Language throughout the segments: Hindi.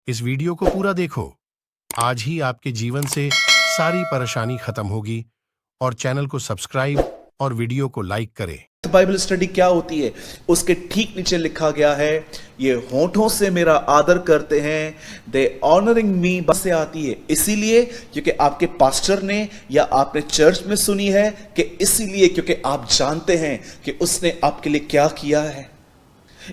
इस वीडियो को पूरा देखो। आज ही आपके जीवन से सारी परेशानी खत्म होगी और चैनल को सब्सक्राइब और वीडियो को लाइक करें। बाइबल स्टडी क्या होती है उसके ठीक नीचे लिखा गया है, ये होठों से मेरा आदर करते हैं, दे ऑनरिंग मी से आती है इसीलिए क्योंकि आपके पास्टर ने या आपने चर्च में सुनी है, कि इसीलिए क्योंकि आप जानते हैं कि उसने आपके लिए क्या किया है।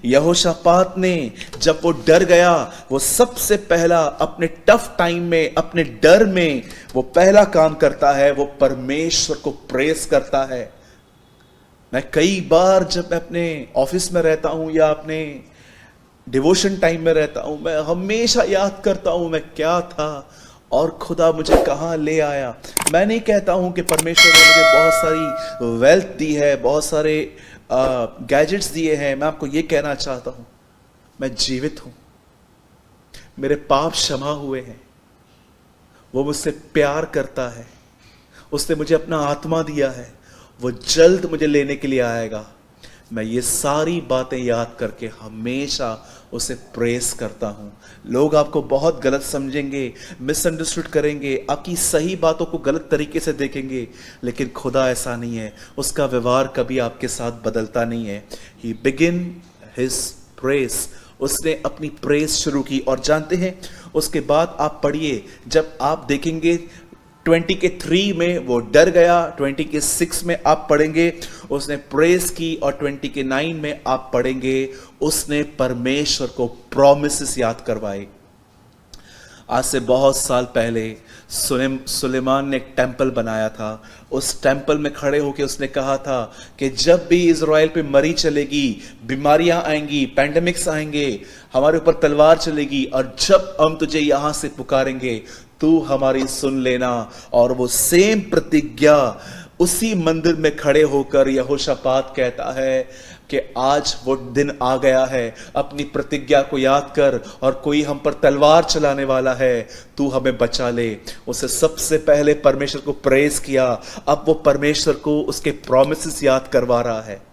यहोशापात ने जब वो डर गया, वो सबसे पहला अपने टफ टाइम में, अपने डर में वो पहला काम करता है, वो परमेश्वर को प्रेस करता है। मैं कई बार जब मैं अपने ऑफिस में रहता हूं या अपने डिवोशन टाइम में रहता हूं, मैं हमेशा याद करता हूं मैं क्या था और खुदा मुझे कहां ले आया। मैं नहीं कहता हूं कि परमेश्वर ने मुझे बहुत सारी वेल्थ दी है, बहुत सारे गैजेट्स दिए हैं। मैं आपको यह कहना चाहता हूं, मैं जीवित हूं, मेरे पाप क्षमा हुए हैं, वो मुझसे प्यार करता है, उसने मुझे अपना आत्मा दिया है, वो जल्द मुझे लेने के लिए आएगा। मैं ये सारी बातें याद करके हमेशा उसे प्रेस करता हूं। लोग आपको बहुत गलत समझेंगे, मिसअंडरस्टूड करेंगे, आपकी सही बातों को गलत तरीके से देखेंगे, लेकिन खुदा ऐसा नहीं है। उसका व्यवहार कभी आपके साथ बदलता नहीं है। ही बिगिन हिज प्रेस, उसने अपनी प्रेस शुरू की। और जानते हैं उसके बाद आप पढ़िए, जब आप देखेंगे 20 के 3 में वो डर गया, 20 के 6 में आप पढ़ेंगे उसने प्रेस की, और 20 के 9 में आप पढ़ेंगे उसने परमेश्वर को प्रॉमिसेस याद करवाए। आज से बहुत साल पहले सुलेमान ने एक टेंपल बनाया था। उस टेंपल में खड़े होकर उसने कहा था कि जब भी इज़राइल पे मरी चलेगी, बीमारियां आएंगी, पैंडेमिक्स आएंगे, हमारे ऊपर तलवार चलेगी, और जब हम तुझे यहां से पुकारेंगे तू हमारी सुन लेना। और वो सेम प्रतिज्ञा उसी मंदिर में खड़े होकर यहोशापात कहता है कि आज वो दिन आ गया है, अपनी प्रतिज्ञा को याद कर, और कोई हम पर तलवार चलाने वाला है, तू हमें बचा ले। उसे सबसे पहले परमेश्वर को प्रेज किया, अब वो परमेश्वर को उसके प्रॉमिसेस याद करवा रहा है।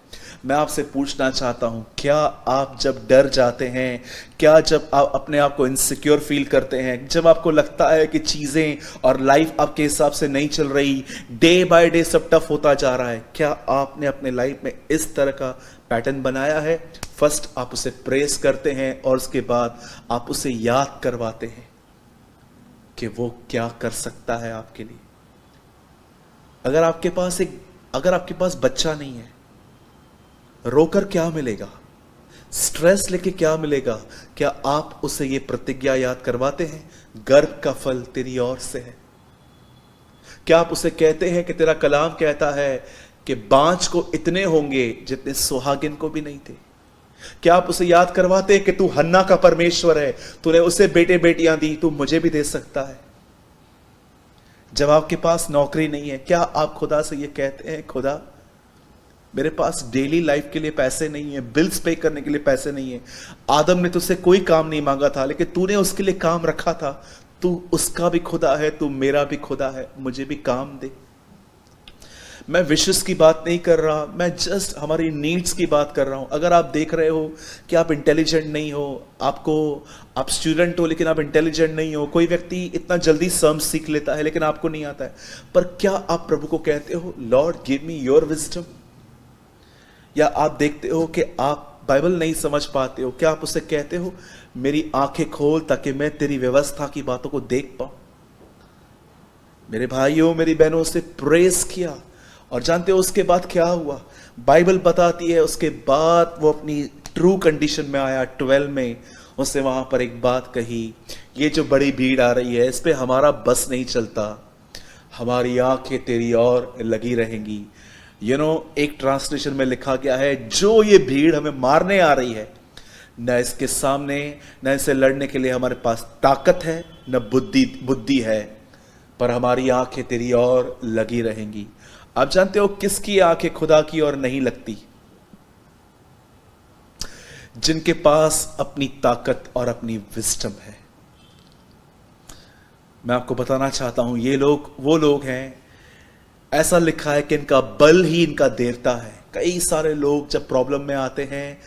मैं आपसे पूछना चाहता हूं, क्या आप जब डर जाते हैं, क्या जब आप अपने आप को इनसिक्योर फील करते हैं, जब आपको लगता है कि चीजें और लाइफ आपके हिसाब से नहीं चल रही, डे बाय डे सब टफ होता जा रहा है, क्या आपने अपने लाइफ में इस तरह का पैटर्न बनाया है? फर्स्ट आप उसे प्रेस करते हैं और उसके बाद आप उसे याद करवाते हैं कि वो क्या कर सकता है आपके लिए। अगर आपके पास बच्चा नहीं है, रोकर क्या मिलेगा, स्ट्रेस लेके क्या मिलेगा? क्या आप उसे ये प्रतिज्ञा याद करवाते हैं, गर्भ का फल तेरी ओर से है? क्या आप उसे कहते हैं कि तेरा कलाम कहता है कि बांझ को इतने होंगे जितने सुहागिन को भी नहीं थे? क्या आप उसे याद करवाते हैं कि तू हन्ना का परमेश्वर है, तूने उसे बेटे बेटियां दी, तू मुझे भी दे सकता है? जब आपके पास नौकरी नहीं है, क्या आप खुदा से ये कहते हैं, खुदा मेरे पास डेली लाइफ के लिए पैसे नहीं है, बिल्स पे करने के लिए पैसे नहीं है, आदम ने तुझसे कोई काम नहीं मांगा था, लेकिन तूने उसके लिए काम रखा था, तू उसका भी खुदा है, तू मेरा भी खुदा है, मुझे भी काम दे। मैं विशेष की बात नहीं कर रहा, मैं जस्ट हमारी नीड्स की बात कर रहा हूं। अगर आप देख रहे हो कि आप इंटेलिजेंट नहीं हो, आप स्टूडेंट हो लेकिन आप इंटेलिजेंट नहीं हो, कोई व्यक्ति इतना जल्दी सर्म सीख लेता है लेकिन आपको नहीं आता है, पर क्या आप प्रभु को कहते हो, Lord give me your wisdom? या आप देखते हो कि आप बाइबल नहीं समझ पाते हो, क्या आप उसे कहते हो, मेरी आंखें खोल ताकि मैं तेरी व्यवस्था की बातों को देख पाऊं? मेरे भाइयों, मेरी बहनों, उसे प्रेस किया, और जानते हो उसके बाद क्या हुआ? बाइबल बताती है उसके बाद वो अपनी ट्रू कंडीशन में आया। 12 में उसने वहां पर एक बात कही, ये जो बड़ी भीड़ आ रही है इस पे हमारा बस नहीं चलता, हमारी आंखें तेरी ओर लगी रहेंगी। एक ट्रांसलेशन में लिखा गया है, जो ये भीड़ हमें मारने आ रही है, न इसके सामने, न इसे लड़ने के लिए हमारे पास ताकत है, न बुद्धि है, पर हमारी आंखें तेरी ओर लगी रहेंगी। आप जानते हो किसकी आंखें खुदा की ओर नहीं लगती? जिनके पास अपनी ताकत और अपनी विजडम है। मैं आपको बताना चाहता हूं, ये लोग वो लोग हैं, ऐसा लिखा है कि इनका बल ही इनका देवता है। कई सारे लोग जब प्रॉब्लम में आते हैं,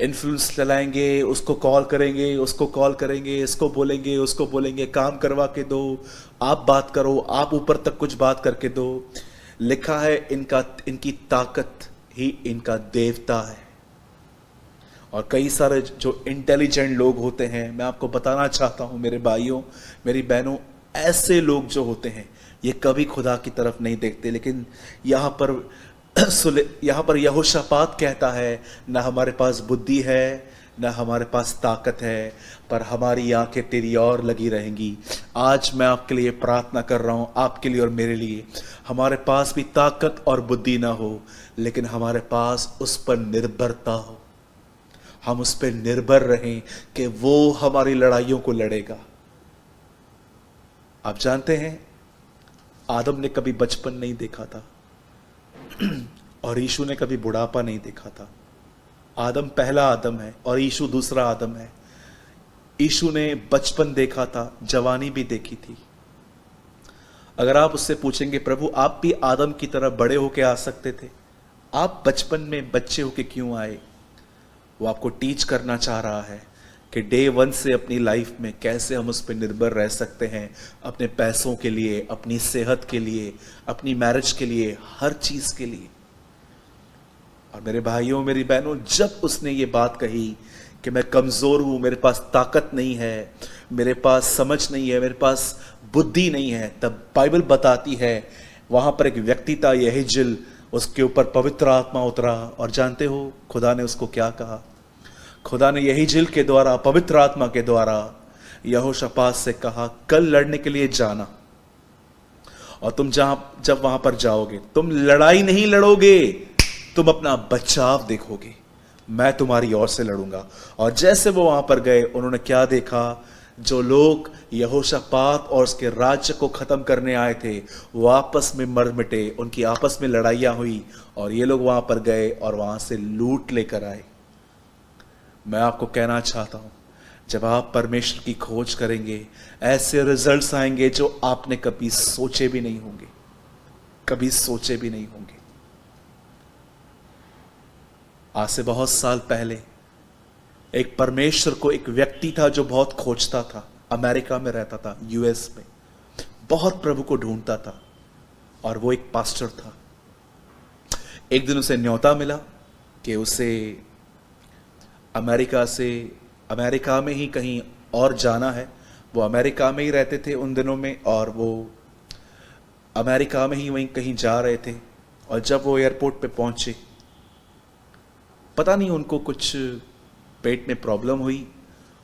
इन्फ्लुएंस चलाएंगे, उसको कॉल करेंगे, उसको कॉल करेंगे, इसको बोलेंगे, उसको बोलेंगे, काम करवा के दो, आप बात करो, आप ऊपर तक कुछ बात करके दो। लिखा है इनकी ताकत ही इनका देवता है। और कई सारे जो इंटेलिजेंट लोग होते हैं, मैं आपको बताना चाहता हूं मेरे भाइयों, मेरी बहनों, ऐसे लोग जो होते हैं ये कभी खुदा की तरफ नहीं देखते। लेकिन यहाँ पर यहोशापात कहता है, ना हमारे पास बुद्धि है, ना हमारे पास ताकत है, पर हमारी आंखें तेरी ओर लगी रहेंगी। आज मैं आपके लिए प्रार्थना कर रहा हूं, आपके लिए और मेरे लिए। हमारे पास भी ताकत और बुद्धि ना हो, लेकिन हमारे पास उस पर निर्भरता हो। हम उस पर निर्भर रहें कि वो हमारी लड़ाइयों को लड़ेगा। आप जानते हैं, आदम ने कभी बचपन नहीं देखा था और यीशु ने कभी बुढ़ापा नहीं देखा था। आदम पहला आदम है और यीशु दूसरा आदम है। यीशु ने बचपन देखा था, जवानी भी देखी थी। अगर आप उससे पूछेंगे, प्रभु आप भी आदम की तरह बड़े होके आ सकते थे, आप बचपन में बच्चे होके क्यों आए? वो आपको टीच करना चाह रहा है कि डे 1 से अपनी लाइफ में कैसे हम उस पर निर्भर रह सकते हैं, अपने पैसों के लिए, अपनी सेहत के लिए, अपनी मैरिज के लिए, हर चीज के लिए। और मेरे भाइयों, मेरी बहनों, जब उसने ये बात कही कि मैं कमजोर हूं, मेरे पास ताकत नहीं है, मेरे पास समझ नहीं है, मेरे पास बुद्धि नहीं है, तब बाइबल बताती है वहां पर एक व्यक्ति था यहीजिल, उसके ऊपर पवित्र आत्मा उतरा। और जानते हो खुदा ने उसको क्या कहा? खुदा ने यहीजिल के द्वारा, पवित्र आत्मा के द्वारा यहोशापात से कहा, कल लड़ने के लिए जाना, और तुम जब वहां पर जाओगे, तुम लड़ाई नहीं लड़ोगे, तुम अपना बचाव देखोगे, मैं तुम्हारी ओर से लड़ूंगा। और जैसे वो वहां पर गए, उन्होंने क्या देखा? जो लोग यहोशापात और उसके राज्य को खत्म करने आए थे, वो आपस में मर मिटे, उनकी आपस में लड़ाइयां हुई, और ये लोग वहां पर गए और वहां से लूट लेकर आए। मैं आपको कहना चाहता हूं, जब आप परमेश्वर की खोज करेंगे, ऐसे रिजल्ट्स आएंगे जो आपने कभी सोचे भी नहीं होंगे, कभी सोचे भी नहीं होंगे। आज से बहुत साल पहले एक परमेश्वर को एक व्यक्ति था जो बहुत खोजता था, अमेरिका में रहता था, यूएस में, बहुत प्रभु को ढूंढता था, और वो एक पास्टर था। एक दिन उसे न्योता मिला कि उसे अमेरिका में ही कहीं और जाना है। वो अमेरिका में ही रहते थे उन दिनों में, और वो अमेरिका में ही वहीं कहीं जा रहे थे। और जब वो एयरपोर्ट पे पहुंचे, पता नहीं उनको कुछ पेट में प्रॉब्लम हुई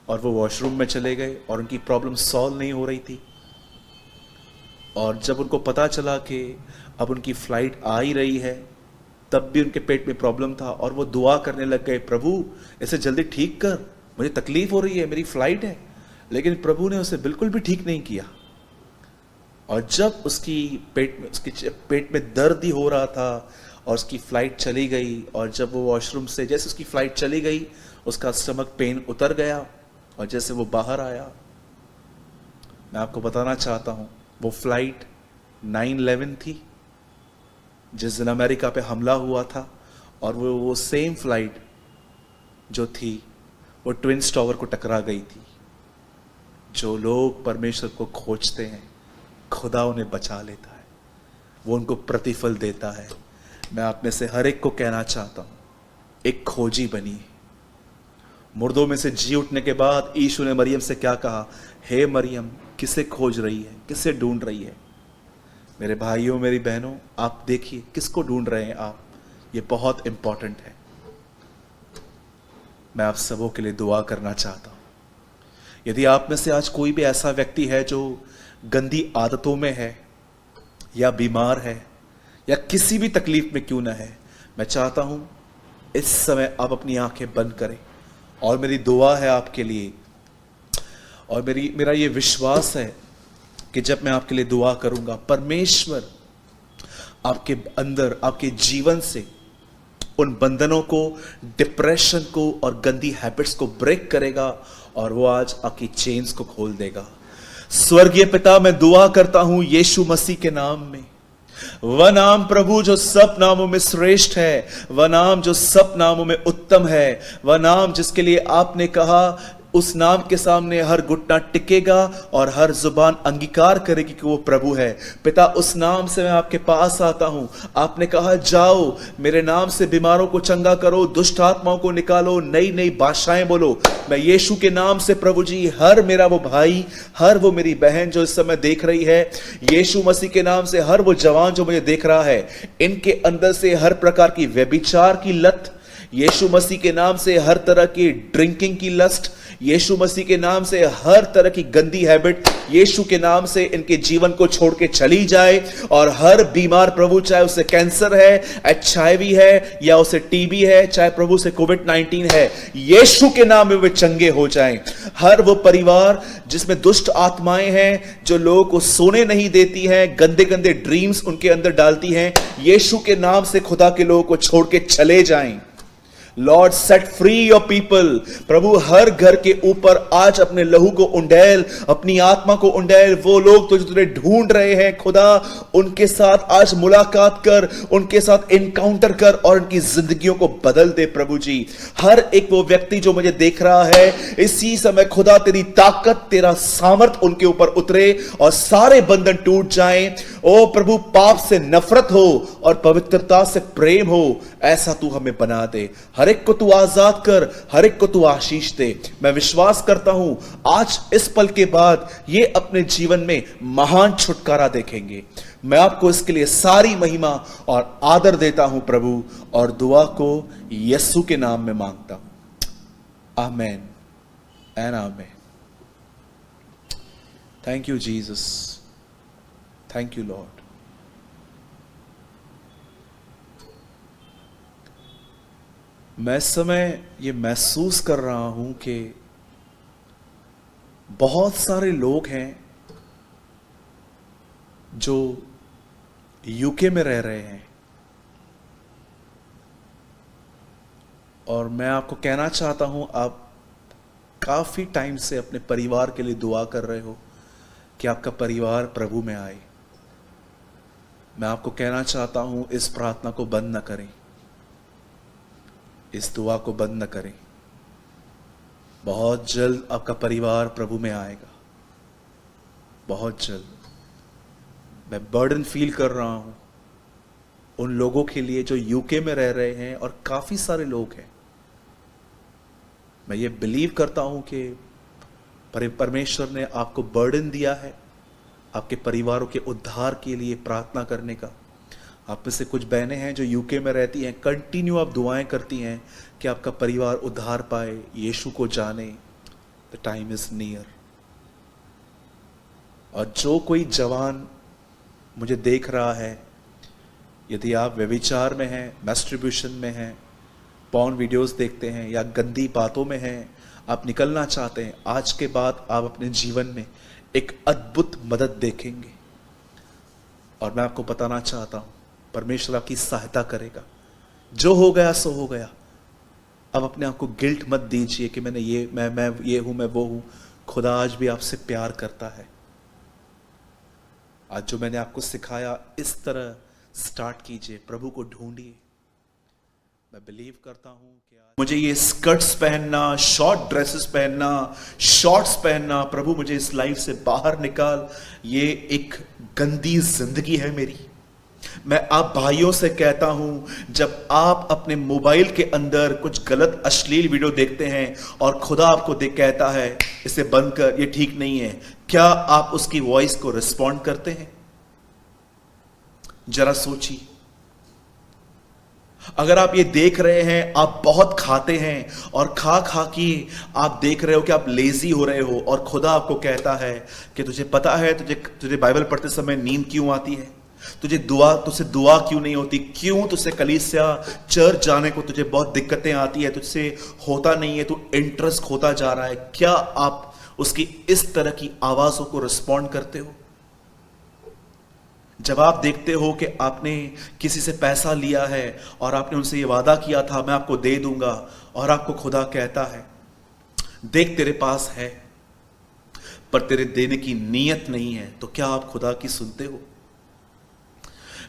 और वो वॉशरूम में चले गए, और उनकी प्रॉब्लम सॉल्व नहीं हो रही थी। और जब उनको पता चला कि अब उनकी फ्लाइट आ ही रही है, तब भी उनके पेट में प्रॉब्लम था, और वो दुआ करने लग गए, प्रभु इसे जल्दी ठीक कर, मुझे तकलीफ हो रही है, मेरी फ्लाइट है। लेकिन प्रभु ने उसे बिल्कुल भी ठीक नहीं किया। और जब उसके पेट में दर्द ही हो रहा था और उसकी फ्लाइट चली गई, और जब वो वॉशरूम से जैसे उसकी फ्लाइट चली गई, उसका स्टमक पेन उतर गया, और जैसे वो बाहर आया, मैं आपको बताना चाहता हूं, वो फ्लाइट 9/11 थी, जिस दिन अमेरिका पे हमला हुआ था। और वो सेम फ्लाइट जो थी, वो ट्विन्स टावर को टकरा गई थी। जो लोग परमेश्वर को खोजते हैं, खुदा उन्हें बचा लेता है, वो उनको प्रतिफल देता है। मैं आप में से हर एक को कहना चाहता हूं, एक खोजी बनिए। मुर्दों में से जी उठने के बाद यीशु ने मरियम से क्या कहा? हे मरियम, किसे खोज रही है, किसे ढूंढ रही है? मेरे भाइयों, मेरी बहनों, आप देखिए किसको ढूंढ रहे हैं आप, ये बहुत इंपॉर्टेंट है। मैं आप सबों के लिए दुआ करना चाहता हूं। यदि आप में से आज कोई भी ऐसा व्यक्ति है जो गंदी आदतों में है, या बीमार है, या किसी भी तकलीफ में क्यों ना है, मैं चाहता हूं इस समय आप अपनी आंखें बंद करें, और मेरी दुआ है आपके लिए, और मेरा ये विश्वास है कि जब मैं आपके लिए दुआ करूंगा, परमेश्वर आपके अंदर, आपके जीवन से उन बंधनों को, डिप्रेशन को और गंदी हैबिट्स को ब्रेक करेगा, और वो आज आपकी चेन्स को खोल देगा। स्वर्गीय पिता, मैं दुआ करता हूं यीशु मसीह के नाम में, वह नाम प्रभु जो सब नामों में श्रेष्ठ है, वह नाम जो सब नामों में उत्तम है, वह नाम जिसके लिए आपने कहा उस नाम के सामने हर घुटना टिकेगा और हर जुबान अंगीकार करेगी कि वो प्रभु है। पिता, उस नाम से मैं आपके पास आता हूं। आपने कहा जाओ मेरे नाम से बीमारों को चंगा करो, दुष्ट आत्माओं को निकालो, नई नई भाषाएं बोलो। मैं यीशु के नाम से प्रभु जी, हर मेरा वो भाई, हर वो मेरी बहन जो इस समय देख रही है, यीशु मसीह के नाम से हर वो जवान जो मुझे देख रहा है, इनके अंदर से हर प्रकार की व्यभिचार की लत, यीशु मसीह के नाम से हर तरह की ड्रिंकिंग की लस्ट, यीशु मसीह के नाम से हर तरह की गंदी हैबिट, यीशु के नाम से इनके जीवन को छोड़ के चली जाए। और हर बीमार प्रभु, चाहे उसे कैंसर है, एचआईवी है, या उसे टीबी है, चाहे प्रभु से कोविड-19 है, यीशु के नाम में वे चंगे हो जाएं। हर वो परिवार जिसमें दुष्ट आत्माएं हैं, जो लोगों को सोने नहीं देती हैं, गंदे गंदे ड्रीम्स उनके अंदर डालती हैं, यीशु के नाम से खुदा के लोगों को छोड़ के चले जाएं। Lord set free your people. प्रभु, हर घर के ऊपर आज अपने लहू को उंडेल, अपनी आत्मा को उंडेल। वो लोग तो जो तुझे ढूंढ रहे हैं खुदा, उनके साथ आज मुलाकात कर, उनके साथ इनकाउंटर कर और उनकी जिंदगियों को बदल दे प्रभु जी। हर एक वो व्यक्ति जो मुझे देख रहा है, इसी समय खुदा तेरी ताकत, तेरा सामर्थ उनके ऊपर उतरे और सारे बंधन टूट जाएं। ओ प्रभु, पाप से नफरत हो और पवित्रता से प्रेम हो, ऐसा तू हमें बना दे। हर एक को तू आजाद कर, हर एक को तू आशीष दे। मैं विश्वास करता हूं आज इस पल के बाद ये अपने जीवन में महान छुटकारा देखेंगे। मैं आपको इसके लिए सारी महिमा और आदर देता हूं प्रभु, और दुआ को यीशु के नाम में मांगता हूं। Amen and amen. Thank you Jesus, thank you Lord. मैं इस समय ये महसूस कर रहा हूं कि बहुत सारे लोग हैं जो यूके में रह रहे हैं, और मैं आपको कहना चाहता हूं, आप काफी टाइम से अपने परिवार के लिए दुआ कर रहे हो कि आपका परिवार प्रभु में आए। मैं आपको कहना चाहता हूं, इस प्रार्थना को बंद न करें, इस दुआ को बंद न करें। बहुत जल्द आपका परिवार प्रभु में आएगा, बहुत जल्द। मैं बर्डन फील कर रहा हूं उन लोगों के लिए जो यूके में रह रहे हैं, और काफी सारे लोग हैं। मैं ये बिलीव करता हूं कि परमेश्वर ने आपको बर्डन दिया है आपके परिवारों के उद्धार के लिए प्रार्थना करने का। आप में से कुछ बहनें हैं जो यूके में रहती हैं, कंटिन्यू आप दुआएं करती हैं कि आपका परिवार उद्धार पाए, यीशु को जाने। The time is near. और जो कोई जवान मुझे देख रहा है, यदि आप व्यभिचार में हैं, मैस्ट्रिब्यूशन में हैं, पॉर्न वीडियोस देखते हैं, या गंदी बातों में हैं, आप निकलना चाहते हैं, आज के बाद आप अपने जीवन में एक अद्भुत मदद देखेंगे। और मैं आपको बताना चाहता हूं, परमेश्वर आपकी सहायता करेगा। जो हो गया सो हो गया। अब अपने आप को गिल्ट मत दीजिए कि मैंने ये मैं ये हूं, मैं वो हूं। खुदा आज भी आपसे प्यार करता है। आज जो मैंने आपको सिखाया, इस तरह स्टार्ट कीजिए, प्रभु को ढूंढिए। मैं बिलीव करता हूं कि मुझे ये स्कर्ट्स पहनना, शॉर्ट ड्रेसेस पहनना, शॉर्ट्स पहनना, प्रभु मुझे इस लाइफ से बाहर निकाल। ये एक गंदी जिंदगी है मेरी। मैं आप भाइयों से कहता हूं, जब आप अपने मोबाइल के अंदर कुछ गलत अश्लील वीडियो देखते हैं और खुदा आपको कहता है इसे बंद कर, ये ठीक नहीं है, क्या आप उसकी वॉइस को रिस्पॉन्ड करते हैं? जरा सोचिए। अगर आप ये देख रहे हैं, आप बहुत खाते हैं और खा खा के आप देख रहे हो कि आप लेजी हो रहे हो, और खुदा आपको कहता है कि तुझे पता है तुझे बाइबल पढ़ते समय नींद क्यों आती है, तुझसे दुआ क्यों नहीं होती, क्यों तुझसे कलीसिया चर्च जाने को तुझे बहुत दिक्कतें आती है, तुझसे होता नहीं है, तू इंटरेस्ट खोता जा रहा है। क्या आप उसकी इस तरह की आवाजों को रिस्पॉन्ड करते हो? जब आप देखते हो कि आपने किसी से पैसा लिया है और आपने उनसे ये वादा किया था मैं आपको दे दूंगा, और आपको खुदा कहता है देख तेरे पास है पर तेरे देने की नीयत नहीं है, तो क्या आप खुदा की सुनते हो?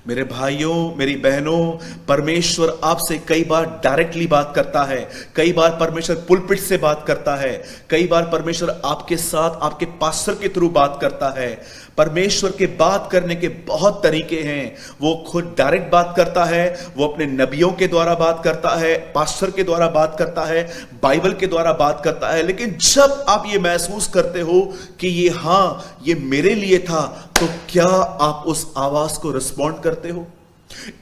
मेरे भाइयों, मेरी बहनों, परमेश्वर आपसे कई बार डायरेक्टली बात करता है, कई बार परमेश्वर पुलपिट से बात करता है, कई बार परमेश्वर आपके साथ आपके पास्टर के थ्रू बात करता है। परमेश्वर के बात करने के बहुत तरीके हैं। वो खुद डायरेक्ट बात करता है, वो अपने नबियों के द्वारा बात करता है, पास्टर के द्वारा बात करता है, बाइबल के द्वारा बात करता है। लेकिन जब आप ये महसूस करते हो कि ये मेरे लिए था, तो क्या आप उस आवाज को रिस्पॉन्ड करते हो?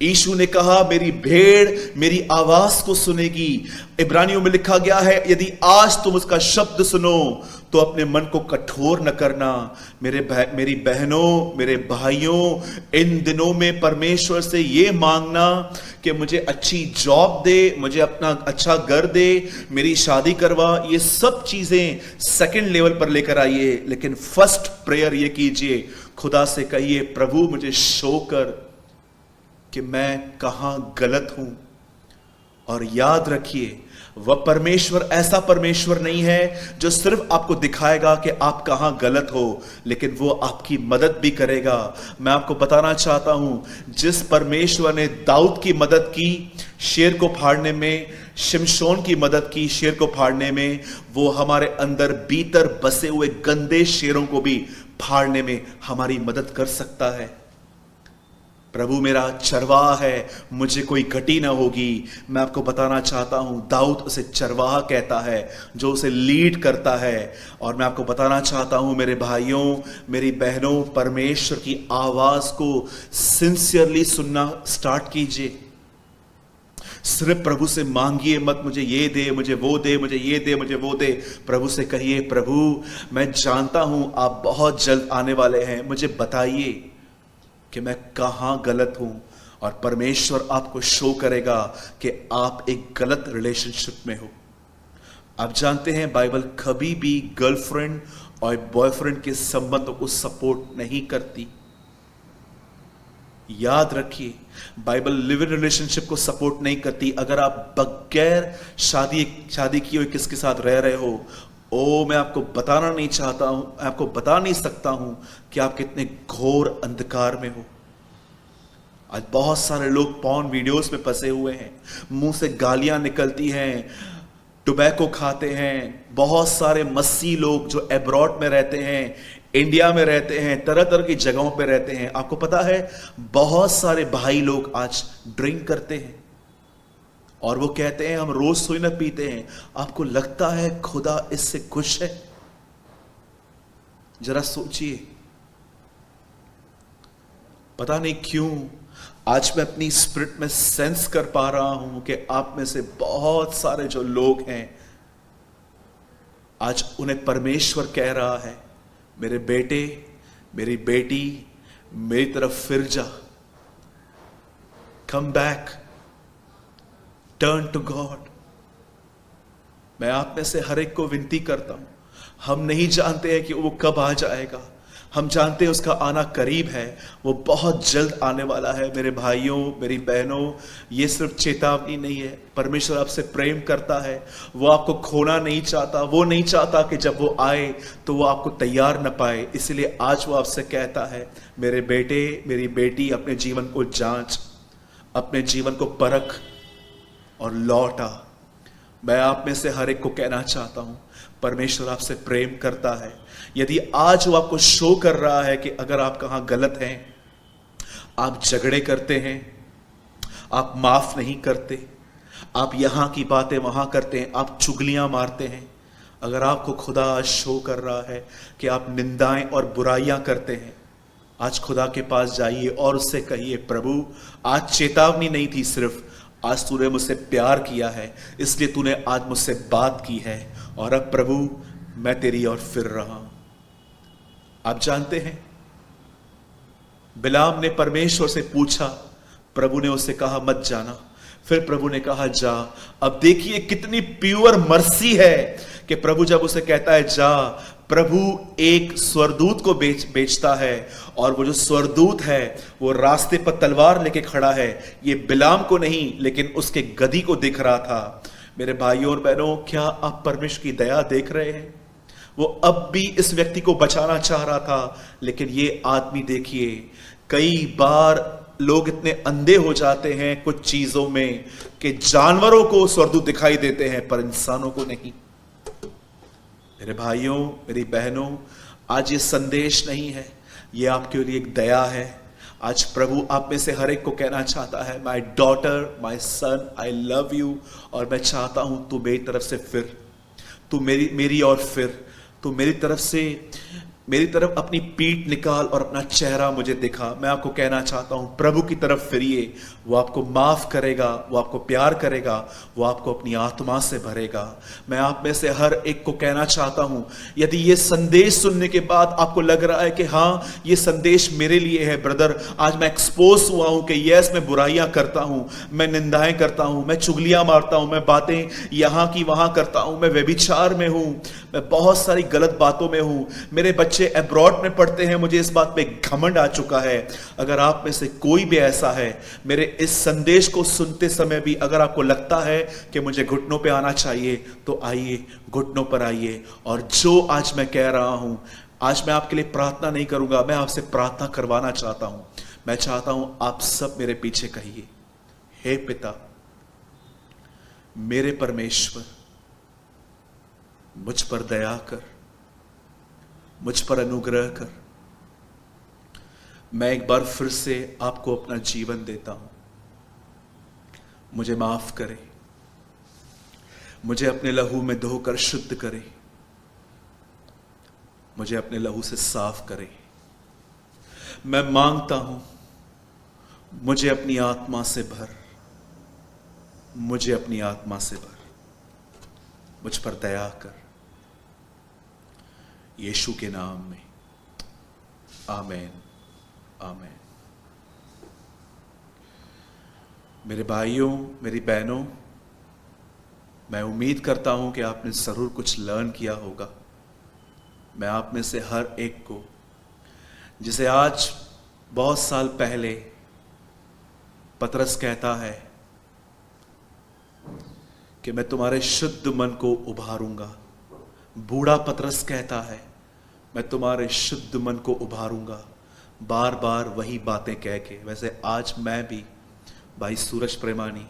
यीशु ने कहा, मेरी भेड़ मेरी आवाज को सुनेगी। इब्रानियों में लिखा गया है, यदि आज तुम उसका शब्द सुनो तो अपने मन को कठोर न करना। मेरी बहनों, मेरे भाइयों, इन दिनों में परमेश्वर से ये मांगना कि मुझे अच्छी जॉब दे, मुझे अपना अच्छा घर दे, मेरी शादी करवा, ये सब चीजें सेकंड लेवल पर लेकर आइए। लेकिन फर्स्ट प्रेयर ये कीजिए, खुदा से कहिए, प्रभु मुझे शो कर कि मैं कहां गलत हूं। और याद रखिए, वह परमेश्वर ऐसा परमेश्वर नहीं है जो सिर्फ आपको दिखाएगा कि आप कहां गलत हो, लेकिन वो आपकी मदद भी करेगा। मैं आपको बताना चाहता हूं, जिस परमेश्वर ने दाऊद की मदद की शेर को फाड़ने में, शिमशोन की मदद की शेर को फाड़ने में, वो हमारे अंदर भीतर बसे हुए गंदे शेरों को भी फाड़ने में हमारी मदद कर सकता है। प्रभु मेरा चरवाहा है, मुझे कोई घटी ना होगी। मैं आपको बताना चाहता हूं, दाऊद उसे चरवाहा कहता है जो उसे लीड करता है। और मैं आपको बताना चाहता हूं, मेरे भाइयों, मेरी बहनों, परमेश्वर की आवाज को सिंसियरली सुनना स्टार्ट कीजिए। सिर्फ प्रभु से मांगिए मत, मुझे ये दे, मुझे वो दे, मुझे ये दे, मुझे वो दे। प्रभु से कहिए, प्रभु मैं जानता हूं आप बहुत जल्द आने वाले हैं, मुझे बताइए कि मैं कहां गलत हूं। और परमेश्वर आपको शो करेगा कि आप एक गलत रिलेशनशिप में हो। आप जानते हैं, बाइबल कभी भी गर्लफ्रेंड और बॉयफ्रेंड के संबंधों को सपोर्ट नहीं करती। याद रखिए, बाइबल लिव इन रिलेशनशिप को सपोर्ट नहीं करती। अगर आप बगैर शादी किए हुए किसके साथ रह रहे हो, मैं आपको बताना नहीं चाहता हूं, आपको बता नहीं सकता हूं कि आप कितने घोर अंधकार में हो। आज बहुत सारे लोग पॉर्न वीडियोस में फंसे हुए हैं, मुंह से गालियां निकलती हैं, टोबैको खाते हैं। बहुत सारे मस्सी लोग जो एब्रॉड में रहते हैं, इंडिया में रहते हैं, तरह तरह की जगहों पे रहते हैं। आपको पता है, बहुत सारे भाई लोग आज ड्रिंक करते हैं और वो कहते हैं हम रोज सोई न पीते हैं। आपको लगता है खुदा इससे खुश है? जरा सोचिए। पता नहीं क्यों आज मैं अपनी स्पिरिट में सेंस कर पा रहा हूं कि आप में से बहुत सारे जो लोग हैं, आज उन्हें परमेश्वर कह रहा है, मेरे बेटे, मेरी बेटी, मेरी तरफ फिर जा, come back, turn to God. मैं आप में से हर एक को विनती करता हूं, हम नहीं जानते हैं कि वो कब आ जाएगा, हम जानते हैं उसका आना करीब है, वो बहुत जल्द आने वाला है। मेरे भाइयों, मेरी बहनों, ये सिर्फ चेतावनी नहीं है, परमेश्वर आपसे प्रेम करता है, वो आपको खोना नहीं चाहता, वो नहीं चाहता कि जब वो आए तो वो आपको तैयार न पाए। इसलिए आज वो आपसे कहता है, मेरे बेटे, मेरी बेटी, अपने जीवन को जांच, अपने जीवन को परख और लौट आ। मैं आप में से हर एक को कहना चाहता हूं, परमेश्वर आपसे प्रेम करता है। यदि आज वो आपको शो कर रहा है कि अगर आप कहां गलत हैं, आप झगड़े करते हैं, आप माफ नहीं करते, आप यहां की बातें वहां करते हैं, आप चुगलियां मारते हैं, अगर आपको खुदा आज शो कर रहा है कि आप निंदाएं और बुराइयां करते हैं, आज खुदा के पास जाइए और उससे कहिए, प्रभु आज चेतावनी नहीं थी, सिर्फ आज तूने मुझसे प्यार किया है, इसलिए तूने आज मुझसे बात की है, और अब प्रभु मैं तेरी ओर फिर रहा हूं। आप जानते हैं, बिलाम ने परमेश्वर से पूछा, प्रभु ने उससे कहा मत जाना, फिर प्रभु ने कहा जा। अब देखिए कितनी प्योर मर्सी है कि प्रभु जब उसे कहता है जा, प्रभु एक स्वरदूत को बेचता है, और वो जो स्वरदूत है वो रास्ते पर तलवार लेके खड़ा है। ये बिलाम को नहीं, लेकिन उसके गधी को दिख रहा था। मेरे भाइयों और बहनों, क्या आप परमेश्वर की दया देख रहे हैं? वो अब भी इस व्यक्ति को बचाना चाह रहा था, लेकिन ये आदमी देखिए, कई बार लोग इतने अंधे हो जाते हैं कुछ चीजों में कि जानवरों को स्वर्गदूत दिखाई देते हैं पर इंसानों को नहीं। मेरे भाइयों, मेरी बहनों, आज ये संदेश नहीं है, ये आपके लिए एक दया है। आज प्रभु आप में से हर एक को कहना चाहता है, my daughter, my son, I love you, और मैं चाहता हूं तू मेरी तरफ से फिर, तू मेरी और फिर तू मेरी तरफ अपनी पीठ निकाल और अपना चेहरा मुझे दिखा। मैं आपको कहना चाहता हूं, प्रभु की तरफ फिरिए, वो आपको माफ करेगा, वो आपको प्यार करेगा, वो आपको अपनी आत्मा से भरेगा। मैं आप में से हर एक को कहना चाहता हूं, यदि ये संदेश सुनने के बाद आपको लग रहा है कि हाँ ये संदेश मेरे लिए है, ब्रदर, आज मैं एक्सपोज हुआ हूं कि यस मैं बुराइयां करता हूं, मैं निंदाएं करता हूं, मैं चुगलियां मारता हूं, मैं बातें यहां की वहां करता हूं, मैं व्यभिचार में हूं, मैं बहुत सारी गलत बातों में हूं, मेरे बच्चे अब्रॉड में पढ़ते हैं, मुझे इस बात पे घमंड आ चुका है। अगर आप में से कोई भी ऐसा है, मेरे इस संदेश को सुनते समय भी अगर आपको लगता है कि मुझे घुटनों पे आना चाहिए, तो आइए, घुटनों पर आइए। और जो आज मैं कह रहा हूं, आज मैं आपके लिए प्रार्थना नहीं करूंगा, मैं आपसे प्रार्थना करवाना चाहता हूं। मैं चाहता हूं आप सब मेरे पीछे कहिए, हे पिता, मेरे परमेश्वर, मुझ पर दया कर, मुझ पर अनुग्रह कर। मैं एक बार फिर से आपको अपना जीवन देता हूं, मुझे माफ करे, मुझे अपने लहू में धोकर शुद्ध करे, मुझे अपने लहू से साफ करे। मैं मांगता हूं, मुझे अपनी आत्मा से भर, मुझे अपनी आत्मा से भर, मुझ पर दया कर, यीशु के नाम में, आमीन, आमीन। मेरे भाइयों, मेरी बहनों, मैं उम्मीद करता हूं कि आपने जरूर कुछ लर्न किया होगा। मैं आप में से हर एक को, जिसे आज बहुत साल पहले पतरस कहता है कि मैं तुम्हारे शुद्ध मन को उभारूंगा, बूढ़ा पतरस कहता है मैं तुम्हारे शुद्ध मन को उभारूंगा, बार बार वही बातें कह के। वैसे आज मैं भी भाई सूरज प्रेमानी,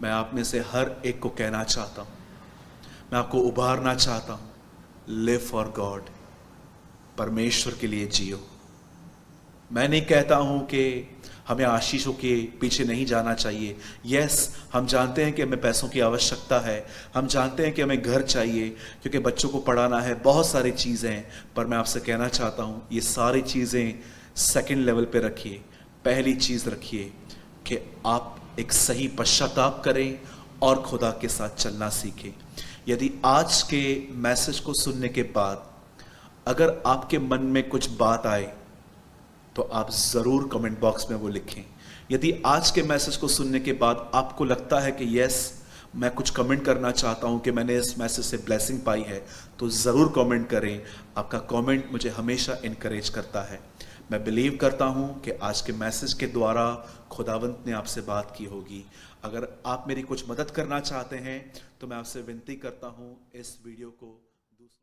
मैं आप में से हर एक को कहना चाहता हूं, मैं आपको उभारना चाहता हूं, लिव फॉर गॉड, परमेश्वर के लिए जियो। मैं नहीं कहता हूं कि हमें आशीषों के पीछे नहीं जाना चाहिए। यस, हम जानते हैं कि हमें पैसों की आवश्यकता है, हम जानते हैं कि हमें घर चाहिए क्योंकि बच्चों को पढ़ाना है, बहुत सारी चीज़ें हैं। पर मैं आपसे कहना चाहता हूं, ये सारी चीज़ें सेकंड लेवल पे रखिए। पहली चीज़ रखिए कि आप एक सही पश्चाताप करें और खुदा के साथ चलना सीखें। यदि आज के मैसेज को सुनने के बाद अगर आपके मन में कुछ बात आए तो आप जरूर कमेंट बॉक्स में वो लिखें। यदि आज के मैसेज को सुनने के बाद आपको लगता है कि यस, मैं कुछ कमेंट करना चाहता हूं कि मैंने इस मैसेज से ब्लेसिंग पाई है, तो जरूर कमेंट करें। आपका कमेंट मुझे हमेशा इनकरेज करता है। मैं बिलीव करता हूं कि आज के मैसेज के द्वारा खुदावंत ने आपसे बात की होगी। अगर आप मेरी कुछ मदद करना चाहते हैं तो मैं आपसे विनती करता हूं, इस वीडियो को